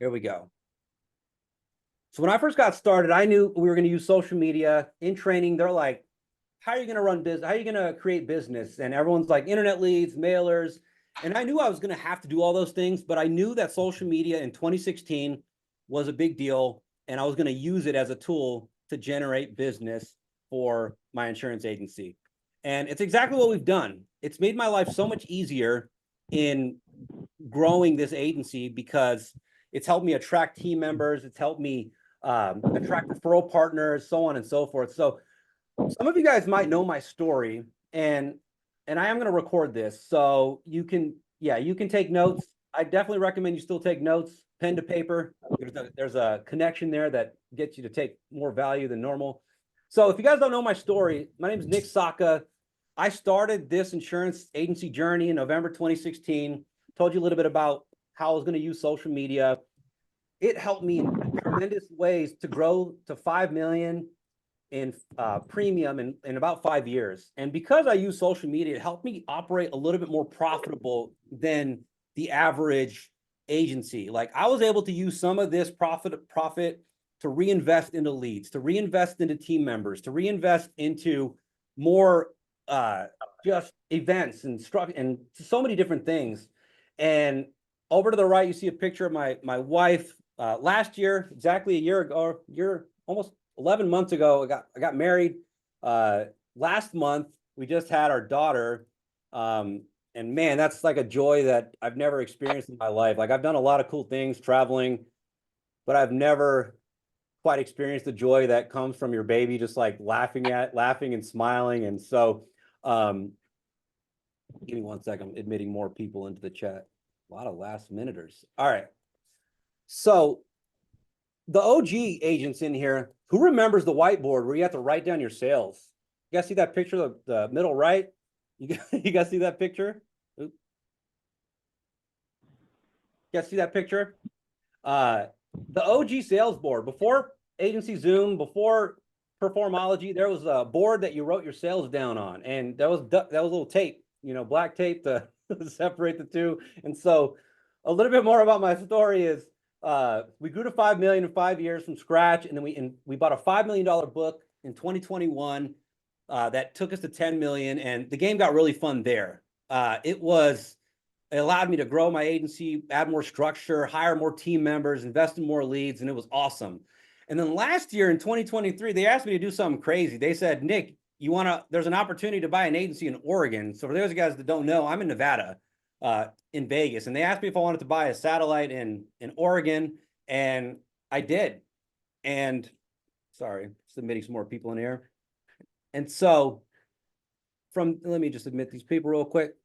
Here we go. So when I first got started, I knew we were going to use social media. In training, they're like, how are you going to run business? How are you going to create business? And everyone's like internet leads, mailers. And I knew I was going to have to do all those things, but I knew that social media in 2016 was a big deal. And I was going to use it as a tool to generate business for my insurance agency. And it's exactly what we've done. It's made my life so much easier in growing this agency because it's helped me attract team members. It's helped me attract referral partners, so on and so forth. So some of you guys might know my story, and I am going to record this, so you can take notes. I definitely recommend you still take notes, pen to paper. There's a connection there that gets you to take more value than normal. So if you guys don't know my story, my name is Nick Saka. I started this insurance agency journey in November 2016. Told you a little bit about how I was going to use social media. It helped me in tremendous ways to grow to 5 million in premium in about 5 years. And because I use social media, it helped me operate a little bit more profitable than the average agency. Like I was able to use some of this profit to reinvest into leads, to reinvest into team members, to reinvest into more just events and so many different things. And over to the right, you see a picture of my wife. Last year, exactly a year ago, almost 11 months ago, I got married. Last month, we just had our daughter. And man, that's like a joy that I've never experienced in my life. Like I've done a lot of cool things traveling, but I've never quite experienced the joy that comes from your baby just like laughing and smiling. And so give me 1 second. I'm admitting more people into the chat. A lot of last minuters. All right. So the OG agents in here, who remembers the whiteboard where you have to write down your sales? You guys see that picture, the middle right? You guys see that picture? Oops. You guys see that picture? The OG sales board, before Agency Zoom, before Performology, there was a board that you wrote your sales down on, and that was a little tape, black tape to separate the two. And so a little bit more about my story is we grew to 5 million in 5 years from scratch, and then we bought a $5 million book in 2021 that took us to 10 million, and the game got really fun there. It allowed me to grow my agency, add more structure, hire more team members, invest in more leads, and it was awesome. And then last year in 2023, they asked me to do something crazy. They said, Nick, there's an opportunity to buy an agency in Oregon. So for those guys that don't know, I'm in Nevada, in Vegas. And they asked me if I wanted to buy a satellite in Oregon, and I did. And sorry, submitting some more people in here. And so let me just admit these people real quick.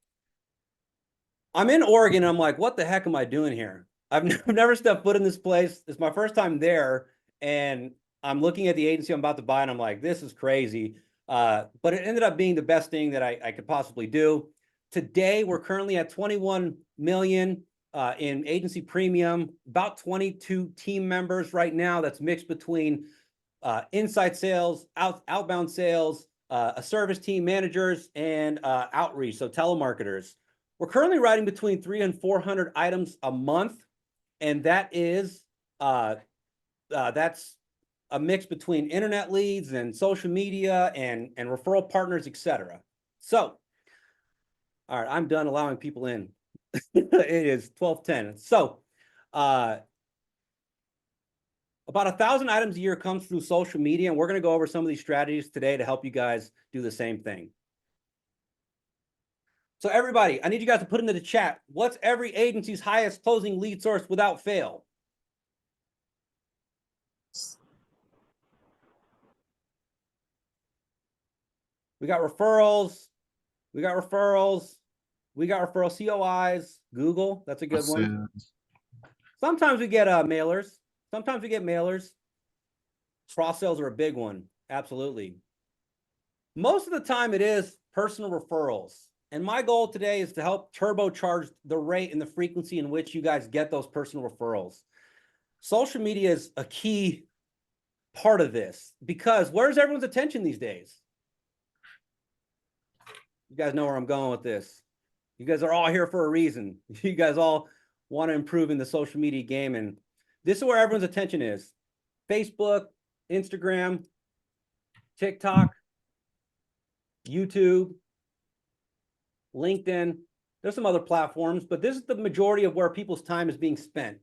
I'm in Oregon. And I'm like, what the heck am I doing here? I've never stepped foot in this place. It's my first time there. And I'm looking at the agency I'm about to buy, and I'm like, this is crazy. But it ended up being the best thing that I could possibly do. Today, we're currently at 21 million in agency premium, about 22 team members right now. That's mixed between inside sales, outbound sales, a service team, managers, and outreach, so telemarketers. We're currently writing between 300 and 400 items a month, and that's a mix between internet leads and social media and referral partners, etc. So, all right, I'm done allowing people in. It is 12:10. So, about 1,000 items a year comes through social media, and we're going to go over some of these strategies today to help you guys do the same thing. So everybody, I need you guys to put into the chat, what's every agency's highest closing lead source without fail? We got referrals. We got referral COIs, Google. That's a good one. Sometimes we get mailers. Sometimes we get mailers. Cross sales are a big one. Absolutely. Most of the time it is personal referrals. And my goal today is to help turbocharge the rate and the frequency in which you guys get those personal referrals. Social media is a key part of this because where's everyone's attention these days? You guys know where I'm going with this. You guys are all here for a reason. You guys all want to improve in the social media game. And This is where everyone's attention is. Facebook, Instagram, TikTok, YouTube, LinkedIn. There's some other platforms, but this is the majority of where people's time is being spent.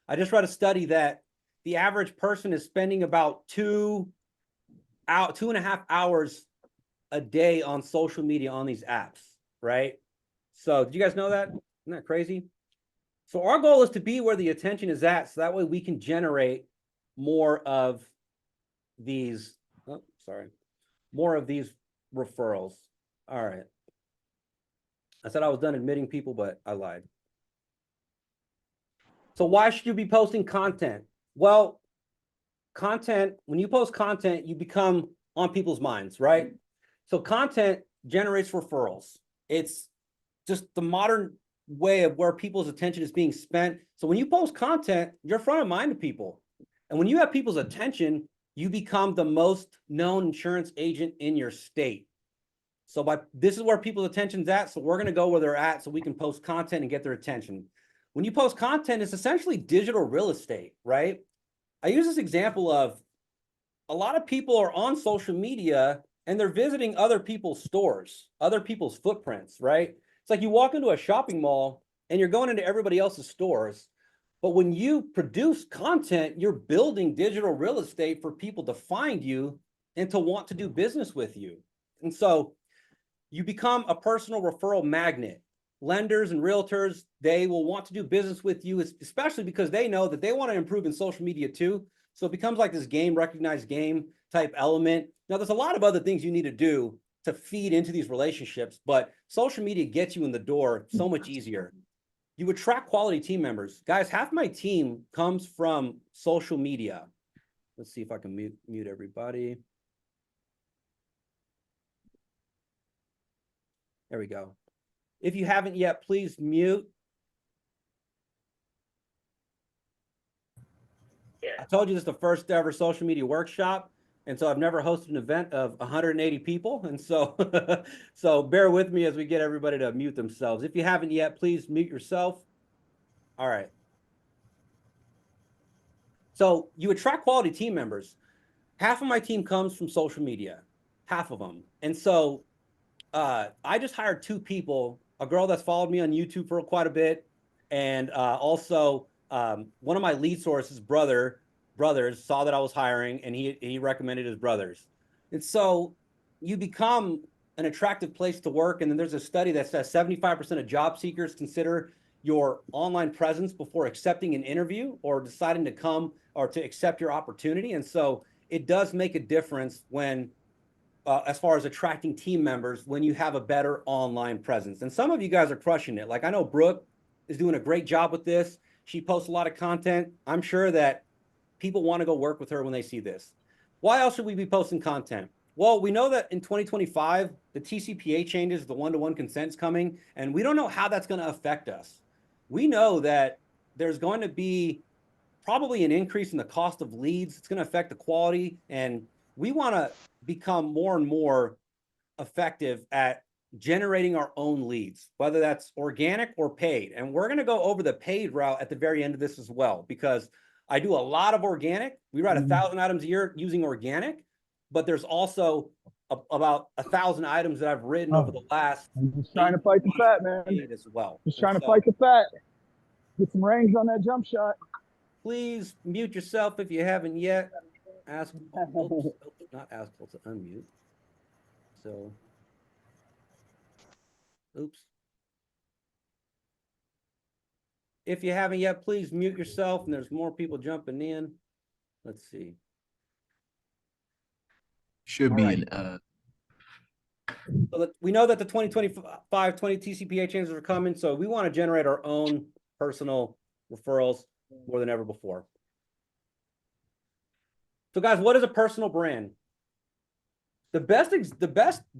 I just read a study that the average person is spending about 2.5 hours a day on social media on these apps, right? So did you guys know that? Isn't that crazy? So our goal is to be where the attention is at, so that way we can generate more of these, more of these referrals. All right. I said I was done admitting people, but I lied. So why should you be posting content? Well, content, when you post content, you become on people's minds, right? So content generates referrals. It's just the modern way of where people's attention is being spent. So when you post content, you're front of mind to people. And when you have people's attention, you become the most known insurance agent in your state. So this is where people's attention's at. So we're going to go where they're at so we can post content and get their attention. When you post content, it's essentially digital real estate, right? I use this example of a lot of people are on social media and they're visiting other people's stores, other people's footprints, right? It's like you walk into a shopping mall and you're going into everybody else's stores. But when you produce content, you're building digital real estate for people to find you and to want to do business with you. And so you become a personal referral magnet. Lenders and realtors, they will want to do business with you, especially because they know that they want to improve in social media too. So it becomes like this game, recognized game type element. Now, there's a lot of other things you need to do to feed into these relationships, but social media gets you in the door so much easier. You attract quality team members. Guys, half my team comes from social media. Let's see if I can mute everybody. There we go. If you haven't yet, please mute. I told you this is the first ever social media workshop. And so I've never hosted an event of 180 people. And so, so bear with me as we get everybody to mute themselves. If you haven't yet, please mute yourself. All right. So you attract quality team members. Half of my team comes from social media, half of them. And so I just hired 2 people, a girl that's followed me on YouTube for quite a bit. And also one of my lead sources, brothers saw that I was hiring and he recommended his brothers. And so you become an attractive place to work. And then there's a study that says 75% of job seekers consider your online presence before accepting an interview or deciding to come or to accept your opportunity. And so it does make a difference when as far as attracting team members when you have a better online presence. And some of you guys are crushing it. Like I know Brooke is doing a great job with this. She posts a lot of content. I'm sure that people want to go work with her when they see this. Why else should we be posting content? Well, we know that in 2025, the TCPA changes, the one-to-one consent's coming, and we don't know how that's going to affect us. We know that there's going to be probably an increase in the cost of leads. It's going to affect the quality, and we want to become more and more effective at generating our own leads, whether that's organic or paid. And we're going to go over the paid route at the very end of this as well, because I do a lot of organic. We write 1,000 items a year using organic, but there's also about 1,000 items that I've written over the last. I'm just trying to fight the fat, man. As well. Just trying to fight the fat. Get some range on that jump shot. Please mute yourself if you haven't yet. Ask, oops, not ask to unmute. So, oops. If you haven't yet, please mute yourself. And there's more people jumping in. Let's see. Should be an So we know that the 2025 20 TCPA changes are coming. So we want to generate our own personal referrals more than ever before. So guys, what is a personal brand? The best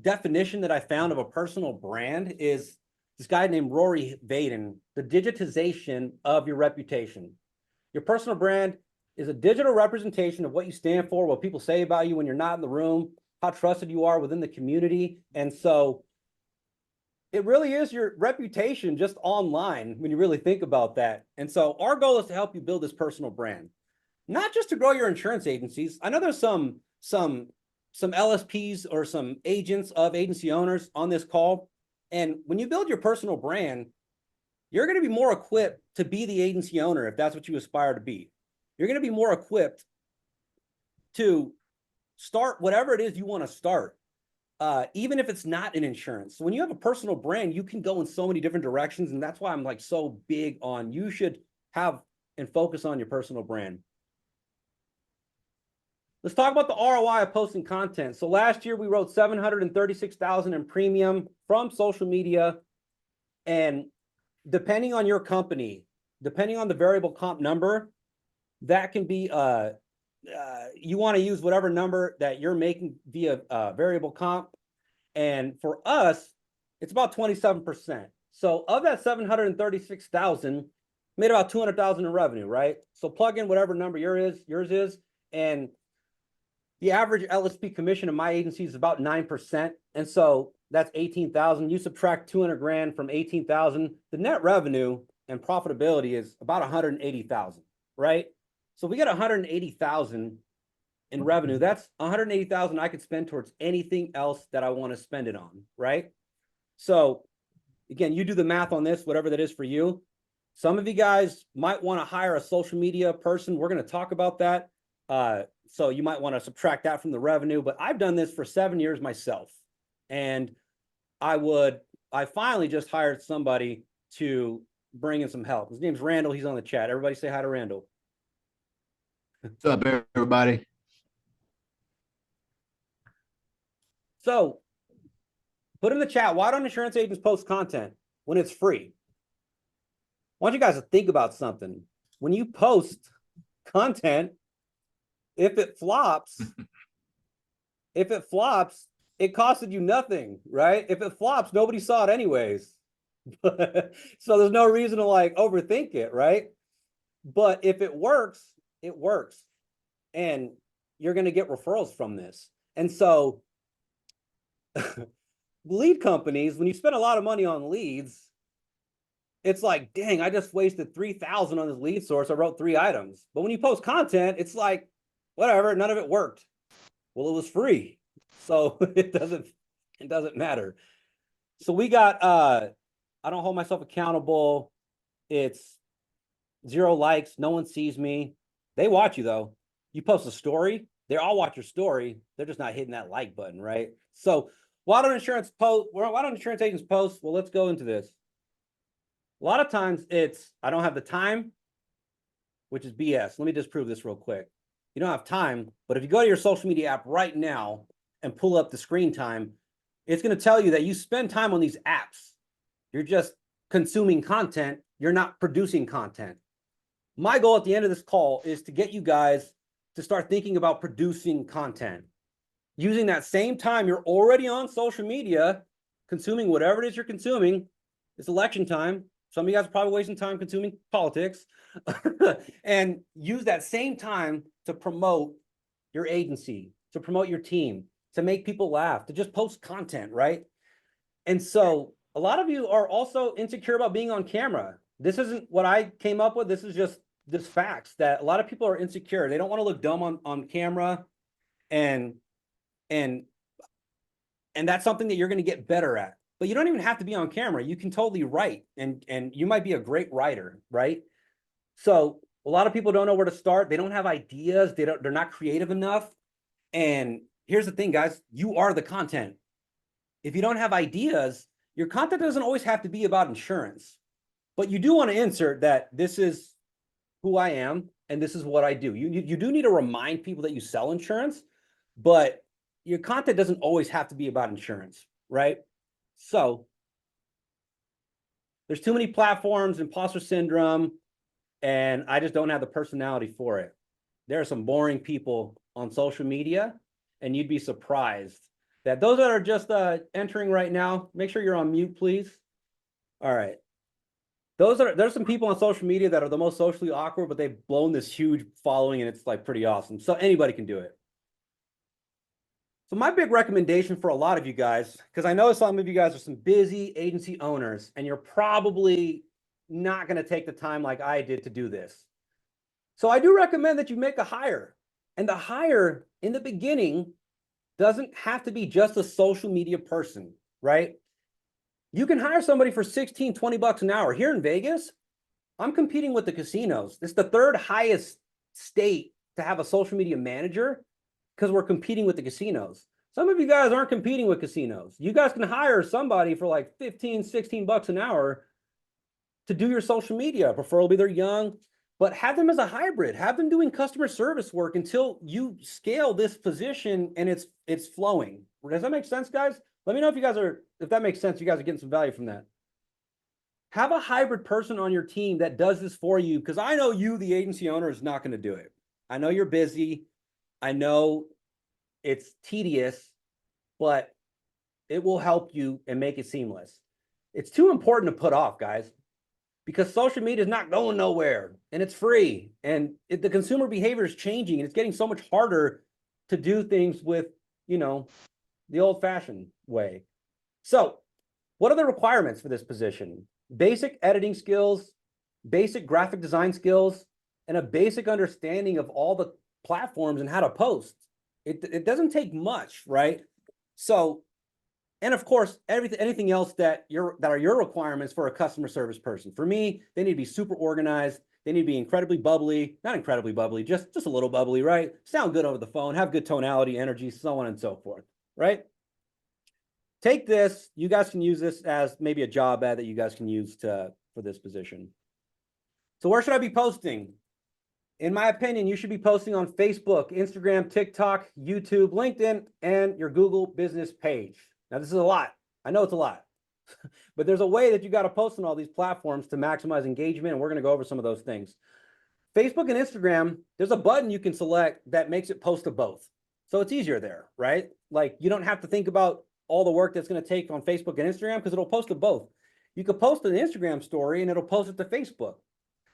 definition that I found of a personal brand is this guy named Rory Vaden, the digitization of your reputation. Your personal brand is a digital representation of what you stand for, what people say about you when you're not in the room, how trusted you are within the community. And so it really is your reputation just online when you really think about that. And so our goal is to help you build this personal brand. not just to grow your insurance agencies. I know there's some LSPs or some agents of agency owners on this call. And when you build your personal brand, you're going to be more equipped to be the agency owner if that's what you aspire to be. You're going to be more equipped to start whatever it is you want to start, even if it's not in insurance. So when you have a personal brand, you can go in so many different directions. And that's why I'm like so big on you should have and focus on your personal brand. Let's talk about the ROI of posting content. So last year we wrote $736,000 in premium from social media. And depending on your company, depending on the variable comp number, that can be, you want to use whatever number that you're making via variable comp. And for us, it's about 27%. So of that 736,000, made about 200,000 in revenue, right? So plug in whatever number yours is, and the average LSP commission in my agency is about 9%. And so that's 18,000. You subtract 200 grand from 18,000, the net revenue and profitability is about 180,000, right? So we get 180,000 in revenue. That's 180,000 I could spend towards anything else that I want to spend it on, right? So again, you do the math on this, whatever that is for you. Some of you guys might want to hire a social media person. We're going to talk about that. So you might want to subtract that from the revenue, but I've done this for 7 years myself. And I finally just hired somebody to bring in some help. His name's Randall. He's on the chat. Everybody say hi to Randall. What's up, everybody? So put in the chat, why don't insurance agents post content when it's free? I want you guys to think about something. When you post content, if it flops, it costed you nothing, right? If it flops, nobody saw it anyways. So there's no reason to like overthink it, right? But if it works, it works. And you're going to get referrals from this. And so lead companies, when you spend a lot of money on leads, it's like, dang, I just wasted 3,000 on this lead source. I wrote 3 items. But when you post content, it's like, whatever, none of it worked. Well, it was free. So it doesn't matter. So we got, I don't hold myself accountable. It's 0 likes. No one sees me. They watch you though. You post a story, they all watch your story. They're just not hitting that like button, right? So why don't insurance agents post? Well, let's go into this. A lot of times it's, I don't have the time, which is BS. Let me just prove this real quick. You don't have time, but if you go to your social media app right now and pull up the screen time, it's going to tell you that you spend time on these apps. You're just consuming content. You're not producing content. My goal at the end of this call is to get you guys to start thinking about producing content. Using that same time you're already on social media, consuming whatever it is you're consuming. It's election time. Some of you guys are probably wasting time consuming politics. And use that same time to promote your agency, to promote your team, to make people laugh, to just post content, right? And so a lot of you are also insecure about being on camera. This isn't what I came up with. This is just facts that a lot of people are insecure. They don't want to look dumb on camera. And that's something that you're going to get better at. But you don't even have to be on camera. You can totally write, and you might be a great writer, right? So a lot of people don't know where to start. They don't have ideas. They're not creative enough. And here's the thing, guys, you are the content. If you don't have ideas, your content doesn't always have to be about insurance, but you do want to insert that this is who I am and this is what I do. You do need to remind people that you sell insurance, but your content doesn't always have to be about insurance, right? So there's too many platforms, imposter syndrome, and I just don't have the personality for it. There are some boring people on social media, and you'd be surprised that those that are just entering right now, make sure you're on mute, please. All right. There's some people on social media that are the most socially awkward, but they've blown this huge following, and it's like pretty awesome. So anybody can do it. So my big recommendation for a lot of you guys, because I know some of you guys are some busy agency owners, and you're probably not going to take the time like I did to do this. So I do recommend that you make a hire. And the hire in the beginning doesn't have to be just a social media person, right? You can hire somebody for 16, 20 bucks an hour. Here in Vegas, I'm competing with the casinos. It's the third highest state to have a social media manager because we're competing with the casinos. Some of you guys aren't competing with casinos. You guys can hire somebody for like 15, 16 bucks an hour to do your social media. Preferably they're young, but have them as a hybrid. Have them doing customer service work until you scale this position and it's flowing. Does that make sense, guys? Let me know if that makes sense. You guys are getting some value from that. Have a hybrid person on your team that does this for you, because I know you, the agency owner, is not going to do it. I know you're busy. I know it's tedious, but it will help you and make it seamless. It's too important to put off, guys, because social media is not going nowhere and it's free, and the consumer behavior is changing, and it's getting so much harder to do things with, the old-fashioned way. So what are the requirements for this position? Basic editing skills, basic graphic design skills, and a basic understanding of all the platforms and how to post. It doesn't take much, right? So, and of course, anything else that are your requirements for a customer service person. For me, they need to be super organized. They need to be incredibly bubbly, not incredibly bubbly, just a little bubbly, right? Sound good over the phone, have good tonality, energy, so on and so forth, right? Take this. You guys can use this as maybe a job ad that you guys can use for this position. So where should I be posting? In my opinion, you should be posting on Facebook, Instagram, TikTok, YouTube, LinkedIn, and your Google business page. Now, this is a lot. I know it's a lot, but there's a way that you got to post on all these platforms to maximize engagement, and we're going to go over some of those things. Facebook and Instagram, there's a button you can select that makes it post to both. So it's easier there, right? Like, you don't have to think about all the work that's going to take on Facebook and Instagram, because it'll post to both. You could post an Instagram story and it'll post it to Facebook.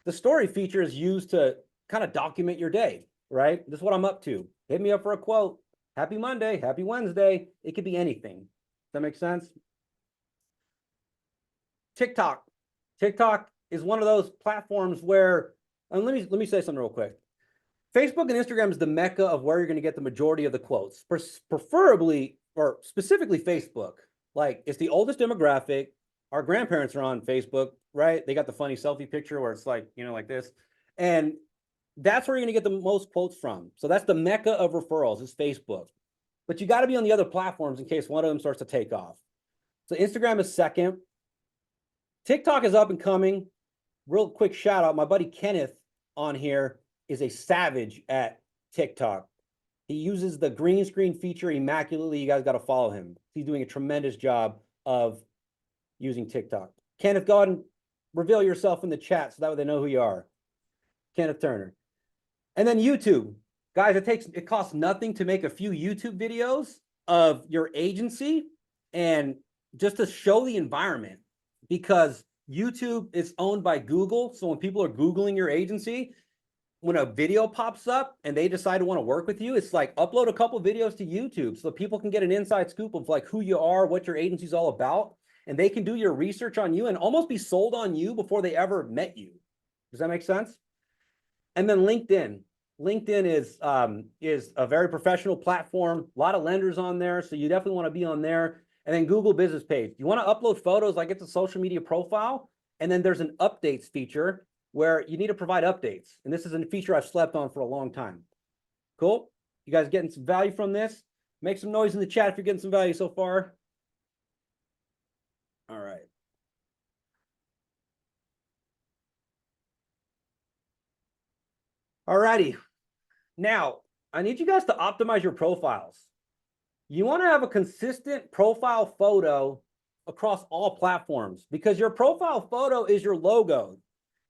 The story feature is used to kind of document your day, right? This is what I'm up to. Hit me up for a quote. Happy Monday, happy Wednesday. It could be anything. Does that make sense? TikTok. TikTok is one of those platforms where, and let me say something real quick. Facebook and Instagram is the mecca of where you're going to get the majority of the quotes, preferably or specifically Facebook. Like, it's the oldest demographic. Our grandparents are on Facebook, right? They got the funny selfie picture where it's like, like this. And that's where you're going to get the most quotes from. So that's the mecca of referrals, is Facebook. But you got to be on the other platforms in case one of them starts to take off. So Instagram is second. TikTok is up and coming. Real quick shout out. My buddy Kenneth on here is a savage at TikTok. He uses the green screen feature immaculately. You guys got to follow him. He's doing a tremendous job of using TikTok. Kenneth, go ahead and reveal yourself in the chat so that way they know who you are. Kenneth Turner. And then YouTube. Guys, it costs nothing to make a few YouTube videos of your agency and just to show the environment, because YouTube is owned by Google. So when people are Googling your agency, when a video pops up and they decide to want to work with you, it's like, upload a couple videos to YouTube so people can get an inside scoop of like who you are, what your agency's all about, and they can do your research on you and almost be sold on you before they ever met you. Does that make sense? And then LinkedIn. LinkedIn is a very professional platform, a lot of lenders on there, so you definitely want to be on there. And then Google business page. You want to upload photos like it's a social media profile, and then there's an updates feature where you need to provide updates. And this is a feature I've slept on for a long time. Cool? You guys getting some value from this? Make some noise in the chat if you're getting some value so far. All right. All righty. Now, I need you guys to optimize your profiles. You want to have a consistent profile photo across all platforms, because your profile photo is your logo.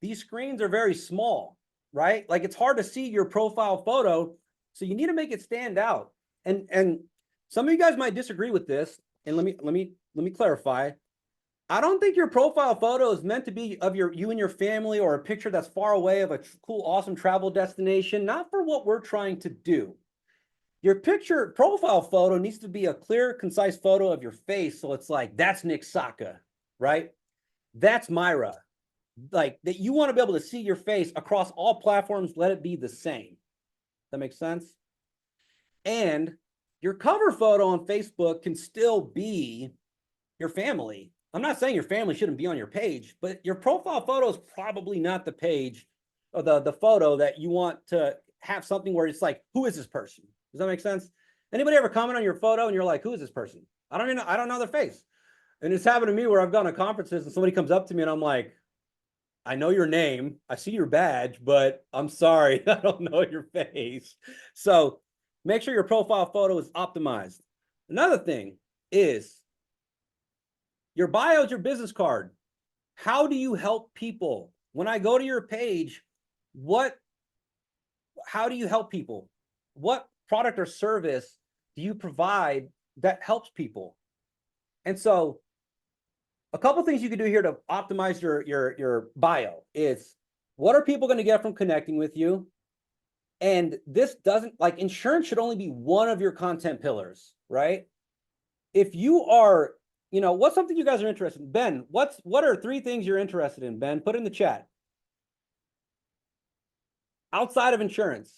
These screens are very small, right? Like, it's hard to see your profile photo, so you need to make it stand out. And some of you guys might disagree with this, and let me clarify. I don't think your profile photo is meant to be of you and your family, or a picture that's far away of a cool, awesome travel destination. Not for what we're trying to do. Your profile photo needs to be a clear, concise photo of your face, so it's like, that's Nick Saka, right? That's Myra. like that you want to be able to see your face across all platforms, let it be the same. That makes sense? And your cover photo on Facebook can still be your family. I'm not saying your family shouldn't be on your page, but your profile photo is probably not the page or the photo that you want to have something where it's like, who is this person? Does that make sense? Anybody ever comment on your photo and you're like, who is this person? I don't know their face. And it's happened to me where I've gone to conferences and somebody comes up to me and I'm like, I know your name, I see your badge, but I'm sorry, I don't know your face. So make sure your profile photo is optimized. Another thing is your bio is your business card. How do you help people? When I go to your page, how do you help people? What product or service do you provide that helps people? And so a couple things you can do here to optimize your bio is, what are people going to get from connecting with you? And this doesn't, like, insurance should only be one of your content pillars, right? If you are, what's something you guys are interested in? Ben, what are 3 things you're interested in, Ben? Put in the chat. Outside of insurance.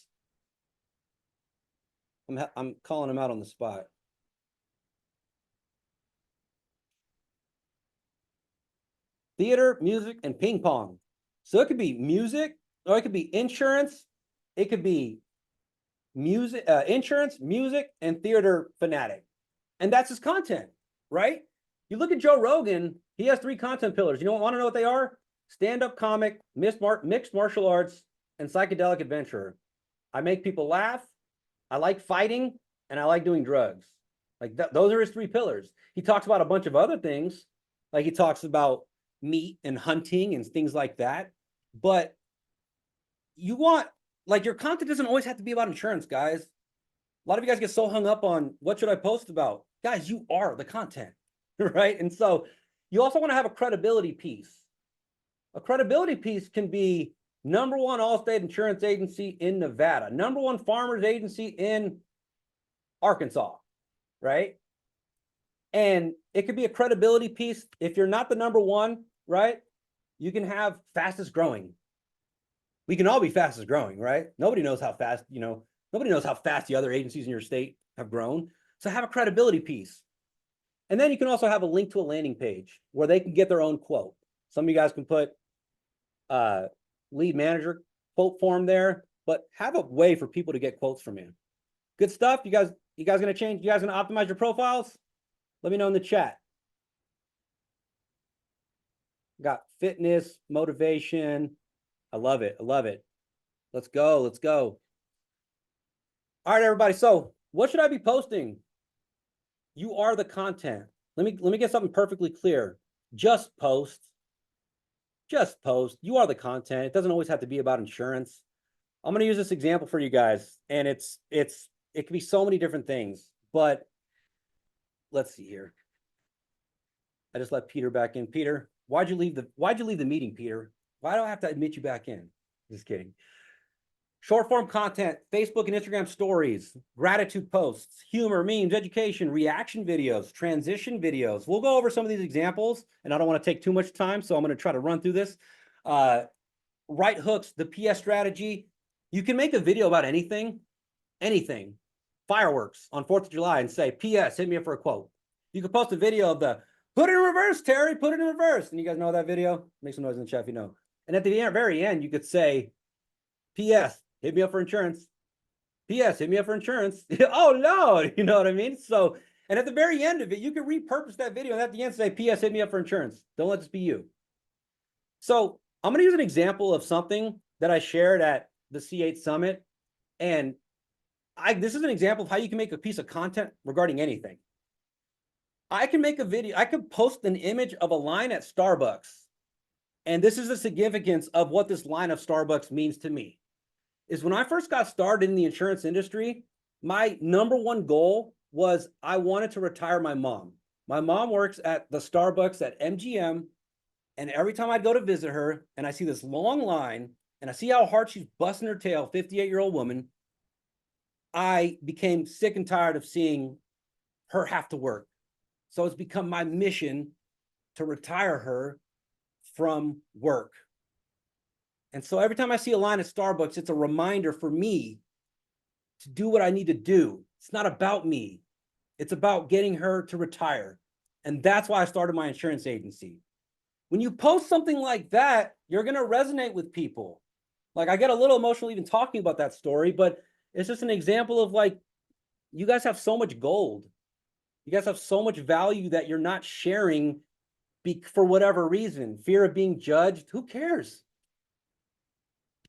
I'm calling him out on the spot. Theater, music, and ping pong. So it could be music, or it could be insurance. It could be music, insurance, music, and theater fanatic. And that's his content, right? You look at Joe Rogan, he has 3 content pillars. You want to know what they are? Stand-up comic, mixed martial arts, and psychedelic adventurer. I make people laugh, I like fighting, and I like doing drugs. Like those are his 3 pillars. He talks about a bunch of other things, like he talks about meat and hunting and things like that. But you want, like, your content doesn't always have to be about insurance, guys. A lot of you guys get so hung up on what should I post about. Guys, you are the content, right? And so you also want to have a credibility piece. A credibility piece can be #1 Allstate insurance agency in Nevada, #1 farmers agency in Arkansas, right? And it could be a credibility piece. If you're not the #1, right, you can have fastest growing. We can all be fastest growing, right? Nobody knows how fast, nobody knows how fast the other agencies in your state have grown. So have a credibility piece. And then you can also have a link to a landing page where they can get their own quote. Some of you guys can put lead manager quote form there, but have a way for people to get quotes from you. Good stuff. You guys gonna change? You guys gonna optimize your profiles? Let me know in the chat. Got fitness, motivation. I love it. I love it. Let's go. Let's go. All right, everybody. So what should I be posting? You are the content. Let me get something perfectly clear. Just post. Just post. You are the content. It doesn't always have to be about insurance. I'm going to use this example for you guys, and it can be so many different things, but let's see here. I just let Peter back in. Peter, why'd you leave the meeting, Peter? Why do I have to admit you back in? Just kidding. Short form content, Facebook and Instagram stories, gratitude posts, humor, memes, education, reaction videos, transition videos. We'll go over some of these examples, and I don't want to take too much time, so I'm going to try to run through this. Right hooks, the PS strategy. You can make a video about anything. Fireworks on 4th of July and say, PS, hit me up for a quote. You could post a video of the, put it in reverse, Terry, put it in reverse. And you guys know that video? Make some noise in the chat if you know. And at the very end, you could say, PS, hit me up for insurance. PS, hit me up for insurance. Oh, no, you know what I mean? So, and at the very end of it, you can repurpose that video and at the end say, PS, hit me up for insurance. Don't let this be you. So I'm going to use an example of something that I shared at the C8 Summit. And this is an example of how you can make a piece of content regarding anything. I can make a video. I could post an image of a line at Starbucks. And this is the significance of what this line of Starbucks means to me. Is when I first got started in the insurance industry, my #1 goal was I wanted to retire my mom. My mom works at the Starbucks at MGM. And every time I'd go to visit her and I see this long line and I see how hard she's busting her tail, 58-year-old woman, I became sick and tired of seeing her have to work. So it's become my mission to retire her from work. And so every time I see a line at Starbucks, it's a reminder for me to do what I need to do. It's not about me. It's about getting her to retire. And that's why I started my insurance agency. When you post something like that, you're going to resonate with people. Like, I get a little emotional even talking about that story, but it's just an example of, like, you guys have so much gold. You guys have so much value that you're not sharing for whatever reason. Fear of being judged. Who cares?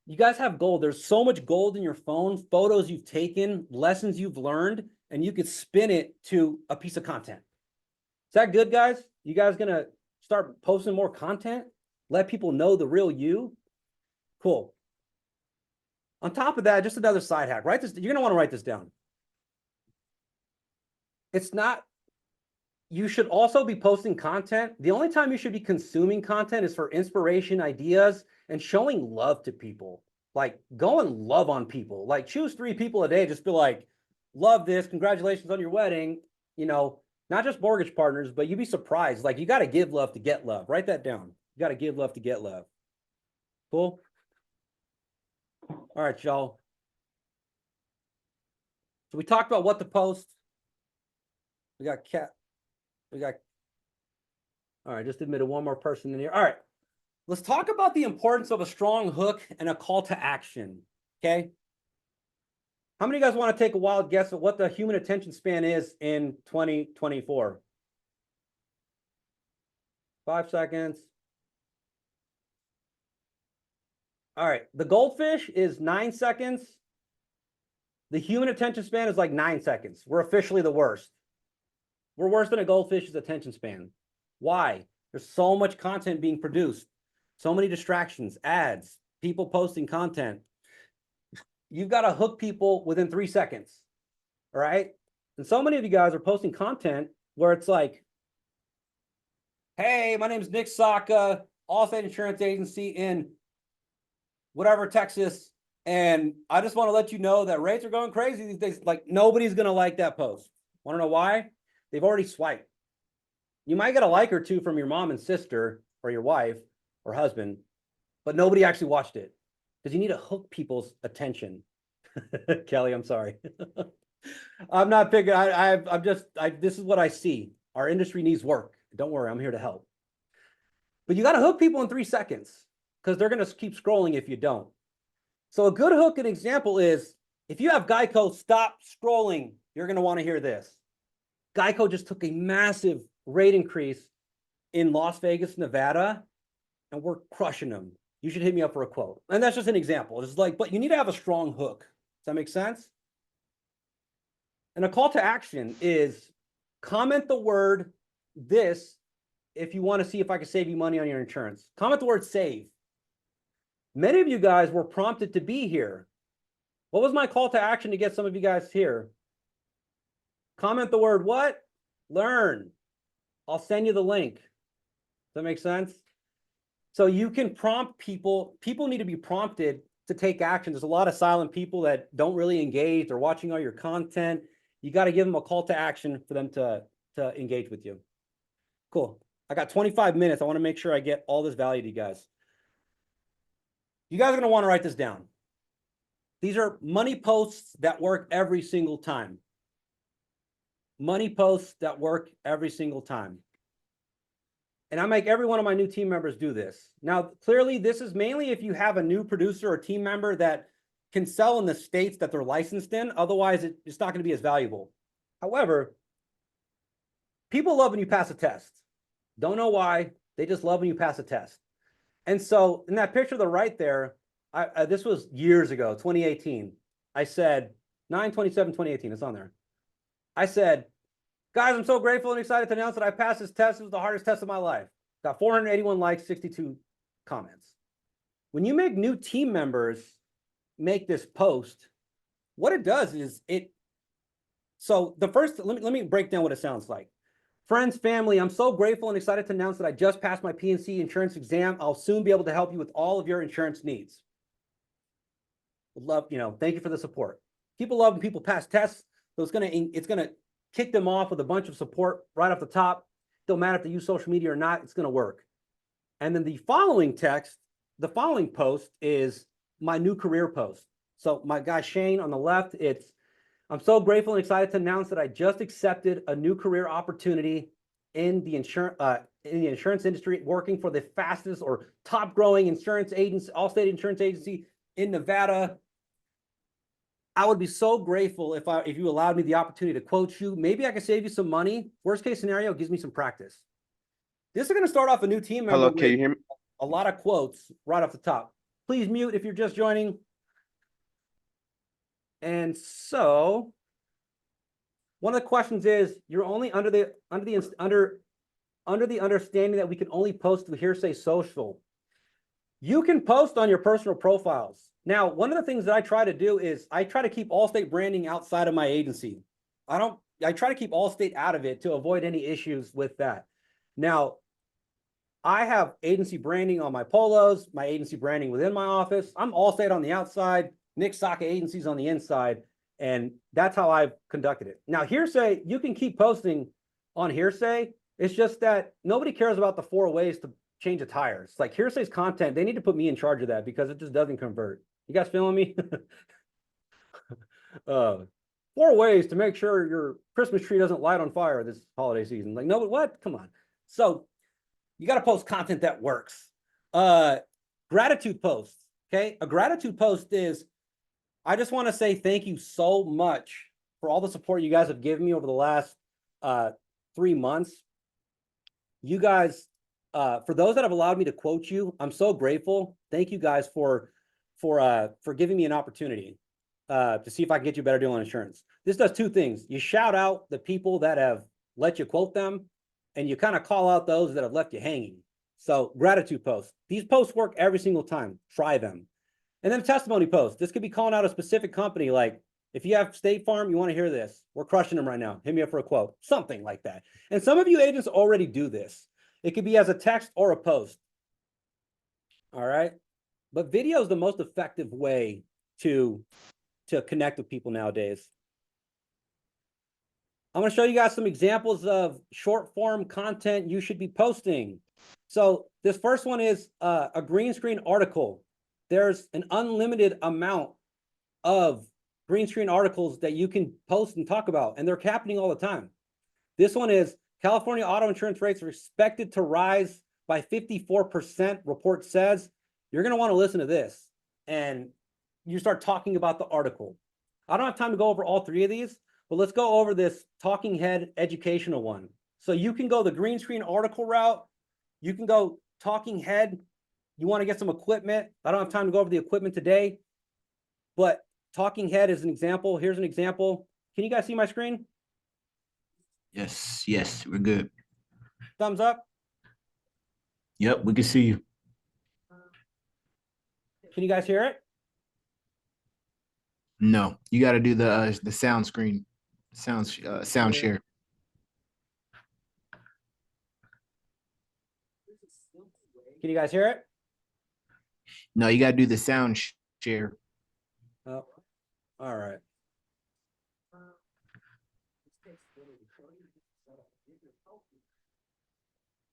You guys have gold. There's so much gold in your phone, photos you've taken, lessons you've learned, and you could spin it to a piece of content. Is that good, guys? You guys gonna start posting more content? Let people know the real you? Cool. On top of that, just another side hack. Write this. You're gonna want to write this down. It's not, you should also be posting content. The only time you should be consuming content is for inspiration, ideas, and showing love to people. Like, go and love on people. Like, choose 3 people a day. Just be like, love this. Congratulations on your wedding. You know, not just mortgage partners, but you'd be surprised. Like, you got to give love to get love. Write that down. You got to give love to get love. Cool. All right, y'all. So we talked about what to post. We got all right, just admitted one more person in here. All right, let's talk about the importance of a strong hook and a call to action. Okay. How many of you guys want to take a wild guess at what the human attention span is in 2024? 5 seconds. All right, the goldfish is 9 seconds. The human attention span is like 9 seconds. We're officially the worst. We're worse than a goldfish's attention span. Why? There's so much content being produced, so many distractions, ads, people posting content. You've got to hook people within 3 seconds. All right. And so many of you guys are posting content where it's like, hey, my name is Nick Saka, Allstate Insurance Agency in whatever, Texas. And I just want to let you know that rates are going crazy these days. Like, nobody's going to like that post. Want to know why? They've already swiped. You might get a like or two from your mom and sister or your wife or husband, but nobody actually watched it because you need to hook people's attention. Kelly, I'm sorry. I'm not picking. This is what I see. Our industry needs work. Don't worry, I'm here to help. But you got to hook people in 3 seconds because they're going to keep scrolling if you don't. So a good hook and example is, if you have Geico, stop scrolling. You're going to want to hear this. Geico just took a massive rate increase in Las Vegas, Nevada, and we're crushing them. You should hit me up for a quote. And that's just an example. It's like, but you need to have a strong hook. Does that make sense? And a call to action is comment the word this if you want to see if I can save you money on your insurance. Comment the word save. Many of you guys were prompted to be here. What was my call to action to get some of you guys here? Comment the word what? Learn. I'll send you the link. Does that make sense? So you can prompt people. People need to be prompted to take action. There's a lot of silent people that don't really engage. They're watching all your content. You got to give them a call to action for them to engage with you. Cool. I got 25 minutes. I want to make sure I get all this value to you guys. You guys are going to want to write this down. These are money posts that work every single time. Money posts that work every single time. And I make every one of my new team members do this. Now, clearly, this is mainly if you have a new producer or team member that can sell in the states that they're licensed in. Otherwise, it's not going to be as valuable. However, people love when you pass a test. Don't know why. They just love when you pass a test. And so in that picture to the right there, this was years ago, 2018. I said, 9/27/2018, it's on there. I said, guys, I'm so grateful and excited to announce that I passed this test. It was the hardest test of my life. Got 481 likes, 62 comments. When you make new team members make this post, what it does is so the first, let me break down what it sounds like. Friends, family, I'm so grateful and excited to announce that I just passed my P&C insurance exam. I'll soon be able to help you with all of your insurance needs. Would love, thank you for the support. People love when people pass tests. So it's gonna kick them off with a bunch of support right off the top. Don't matter if they use social media or not, it's gonna work. And then the following text the following post is my new career post. So my guy Shane on the left, I'm so grateful and excited to announce that I just accepted a new career opportunity in the insurance industry, working for the fastest or top growing insurance agency, Allstate insurance agency in Nevada. I would be so grateful if you allowed me the opportunity to quote you. Maybe I could save you some money. Worst case scenario, gives me some practice. This is going to start off a new team member. Hello, can you hear me? A lot of quotes right off the top. Please mute if you're just joining. And so one of the questions is, you're only under the understanding that we can only post to Hearsay Social. You can post on your personal profiles. Now, one of the things that I try to do is I try to keep Allstate branding outside of my agency. I try to keep Allstate out of it to avoid any issues with that. Now, I have agency branding on my polos, my agency branding within my office. I'm Allstate on the outside, Nick Saka agencies on the inside, and that's how I've conducted it. Now, Hearsay, you can keep posting on Hearsay. It's just that nobody cares about the 4 ways to change a tire. It's like Hearsay's content. They need to put me in charge of that because it just doesn't convert. You guys feeling me? 4 ways to make sure your Christmas tree doesn't light on fire this holiday season. Like, no, what? Come on. So you got to post content that works. Gratitude posts. Okay. A gratitude post is, I just want to say thank you so much for all the support you guys have given me over the last 3 months. You guys, for those that have allowed me to quote you, I'm so grateful. Thank you guys for giving me an opportunity to see if I can get you a better deal on insurance. This does 2 things. You shout out the people that have let you quote them, and you kind of call out those that have left you hanging. So gratitude posts. These posts work every single time. Try them. And then testimony posts. This could be calling out a specific company. Like, if you have State Farm, you want to hear this. We're crushing them right now. Hit me up for a quote. Something like that. And some of you agents already do this. It could be as a text or a post. All right. But video is the most effective way to connect with people nowadays. I'm going to show you guys some examples of short form content you should be posting. So this first one is a green screen article. There's an unlimited amount of green screen articles that you can post and talk about, and they're happening all the time. This one is California auto insurance rates are expected to rise by 54%, report says. You're going to want to listen to this, and you start talking about the article. I don't have time to go over all 3 of these, but let's go over this talking head educational one. So you can go the green screen article route. You can go talking head. You want to get some equipment. I don't have time to go over the equipment today, but talking head is an example. Here's an example. Can you guys see my screen? Yes, yes, we're good. Thumbs up. Yep, we can see you. Can you guys hear it? No, you got to do the sound screen, sound share. Can you guys hear it? No, you got to do the sound share. Oh, all right.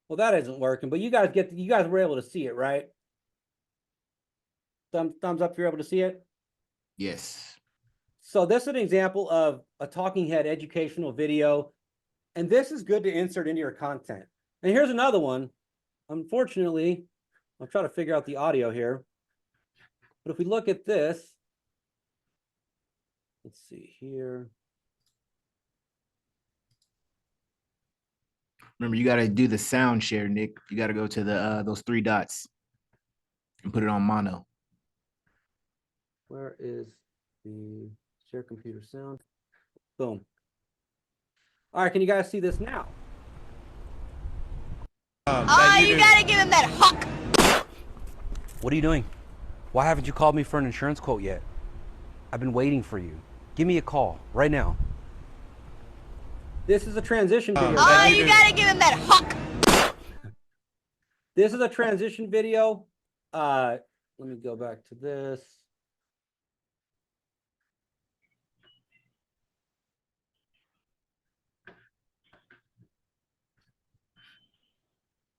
Well, that isn't working, but you guys were able to see it, right? Thumbs up if you're able to see it. Yes. So this is an example of a talking head educational video, and this is good to insert into your content. And here's another one. Unfortunately, I'll try to figure out the audio here. But if we look at this, let's see here. Remember, you got to do the sound share, Nick. You got to go to the those 3 dots and put it on mono. Where is the share computer sound? Boom. All right, can you guys see this now? Oh, you gotta give him that hook. What are you doing? Why haven't you called me for an insurance quote yet? I've been waiting for you. Give me a call right now. This is a transition video. Oh, you gotta give him that hook. This is a transition video. Let me go back to this.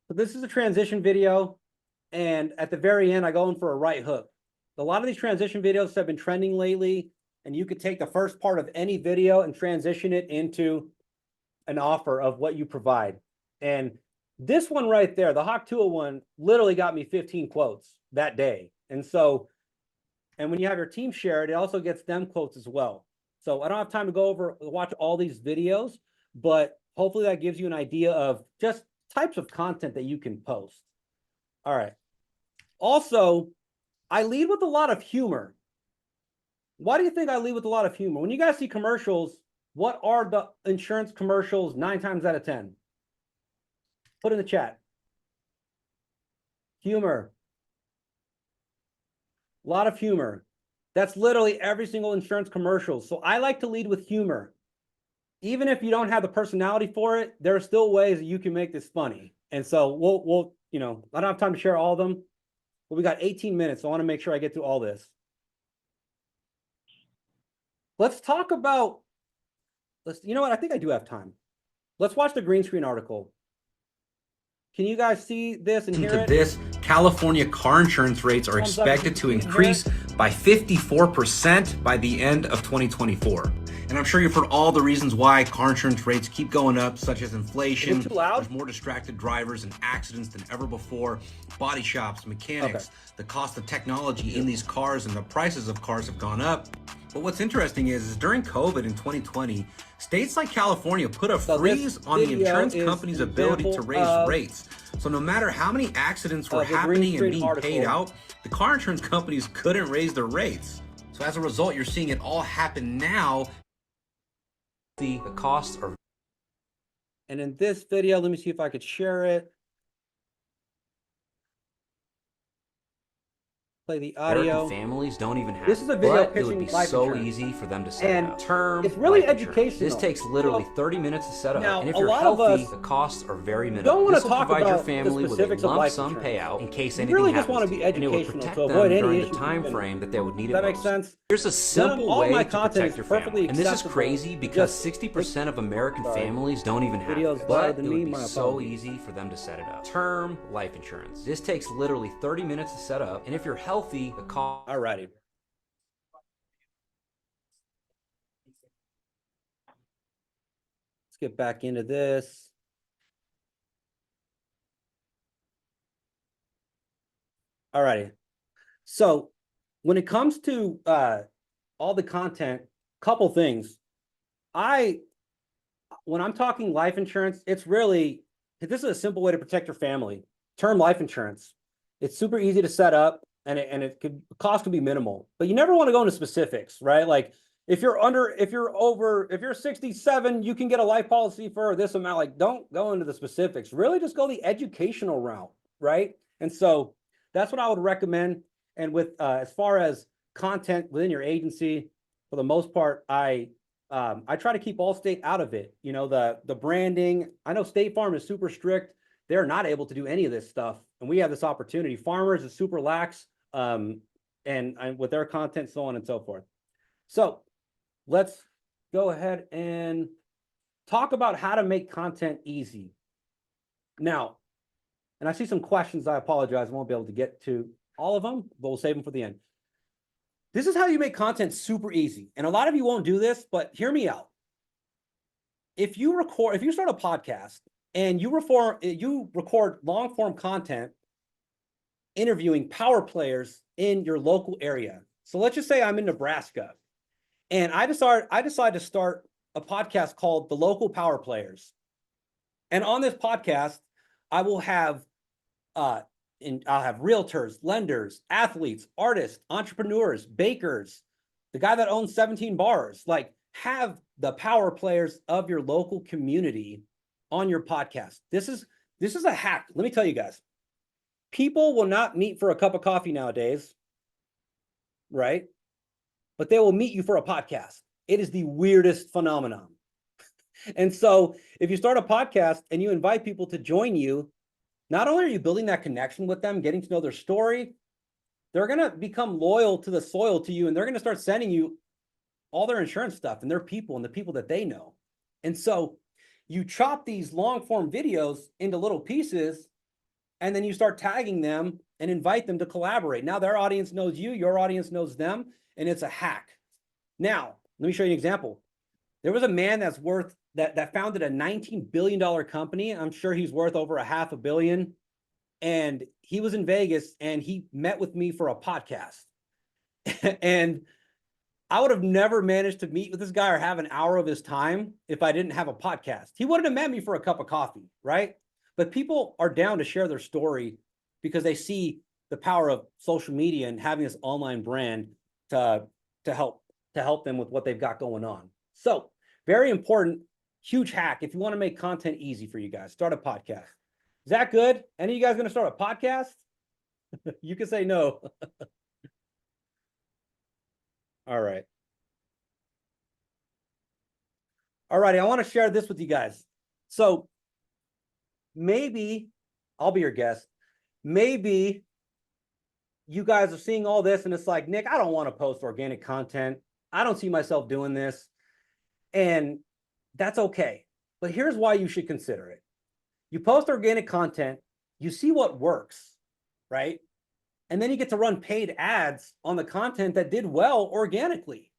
So this is a transition video. And at the very end, I go in for a right hook. A lot of these transition videos have been trending lately, and you could take the first part of any video and transition it into an offer of what you provide. And this one right there, the Hawk 201, literally got me 15 quotes that day. And so, and when you have your team share it, it also gets them quotes as well. So I don't have time to go watch all these videos, but hopefully that gives you an idea of just types of content that you can post. All right. Also, I lead with a lot of humor. Why do you think I lead with a lot of humor? When you guys see commercials, what are the insurance commercials 9 times out of 10? Put in the chat. Humor. A lot of humor. That's literally every single insurance commercial. So I like to lead with humor. Even if you don't have the personality for it, there are still ways that you can make this funny. And so we'll you know, I don't have time to share all of them, but we got 18 minutes. So I want to make sure I get through all this. Let's talk about, you know what? I think I do have time. Let's watch the green screen article. Can you guys see this and hear it? This, California car insurance rates are expected to increase by 54% by the end of 2024. And I'm sure you've heard all the reasons why car insurance rates keep going up, such as inflation, too loud? there's more distracted drivers and accidents than ever before, body shops, mechanics, the cost of technology in these cars and the prices of cars have gone up. But what's interesting is during COVID in 2020, states like California put a freeze on the insurance company's ability to raise rates. So no matter how many accidents were happening and being paid out, the car insurance companies couldn't raise their rates. So as a result, you're seeing it all happen now. The costs are. And in this video, let me see if I could share it. Play the audio. American families don't even have This is a video but it would pitching be life so insurance. easy for them to set And up. Term it's really life insurance. educational. This takes literally So, 30 minutes to set up. now, And if a you're lot of healthy, us the costs are very minimal. don't wanna This will talk provide your about the family with a specifics of lump life sum insurance. payout in case We anything really just happens wanna to be you. And it would educational protect to them avoid any during the issues time and- frame that they would need Does it that make most. sense? Here's a simple all way my to content protect is your perfectly family. And this is acceptable. crazy because Just 60% of American sorry. families don't even have Video's it. louder But than it me, would be my so apologies. easy for them to set it up. Term life insurance. This takes literally 30 minutes to set up. And if you're healthy, the cost. All righty. Let's get back into this. All righty. So when it comes to all the content, couple things. When I'm talking life insurance, it's really, this is a simple way to protect your family. Term life insurance. It's super easy to set up and it could, cost could be minimal, but you never want to go into specifics, right? Like if you're 67, you can get a life policy for this amount. Like don't go into the specifics, really just go the educational route, right? And so that's what I would recommend. And with as far as content within your agency, for the most part, I try to keep Allstate out of it. You know, the branding. I know State Farm is super strict. They're not able to do any of this stuff, and we have this opportunity. Farmers is super lax, and with their content, so on and so forth. So let's go ahead and talk about how to make content easy. Now, and I see some questions. I apologize. I won't be able to get to all of them, but we'll save them for the end. This is how you make content super easy. And a lot of you won't do this, but hear me out. If you start a podcast and you record long form content interviewing power players in your local area. So let's just say I'm in Nebraska and I decide to start a podcast called The Local Power Players. And on this podcast, I will have I'll have realtors, lenders, athletes, artists, entrepreneurs, bakers, the guy that owns 17 bars. Like, have the power players of your local community on your podcast. This is a hack. Let me tell you guys. People will not meet for a cup of coffee nowadays, right? But they will meet you for a podcast. It is the weirdest phenomenon. And so if you start a podcast and you invite people to join you, not only are you building that connection with them, getting to know their story, they're going to become loyal to the soil to you, and they're going to start sending you all their insurance stuff and their people and the people that they know. And so you chop these long form videos into little pieces, And then you start tagging them and invite them to collaborate. Now their audience knows you, your audience knows them, and it's a hack. Now, let me show you an example. There was a man that's worth that founded a $19 billion company. I'm sure he's worth over $500 million. And he was in Vegas and he met with me for a podcast. And I would have never managed to meet with this guy or have an hour of his time if I didn't have a podcast. He wouldn't have met me for a cup of coffee, right? But people are down to share their story because they see the power of social media and having this online brand to help them with what they've got going on. So very important, huge hack. If you want to make content easy for you guys, start a podcast. Is that good? Any of you guys going to start a podcast? You can say no. All right. All righty. I want to share this with you guys. So maybe I'll be your guest. Maybe you guys are seeing all this and it's like, Nick, I don't want to post organic content. I don't see myself doing this. And that's okay. But here's why you should consider it. You post organic content, you see what works, right? And then you get to run paid ads on the content that did well organically.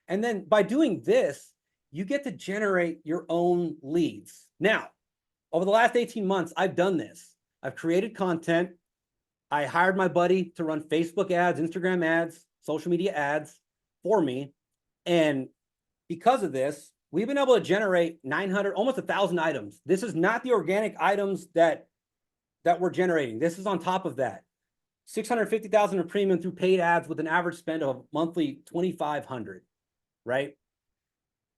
And then by doing this, you get to generate your own leads. Now, over the last 18 months, I've done this. I've created content. I hired my buddy to run Facebook ads, Instagram ads, social media ads for me. And because of this, we've been able to generate 900, almost 1,000 items. This is not the organic items that we're generating. This is on top of that. 650,000 in premium through paid ads with an average spend of monthly 2,500, right?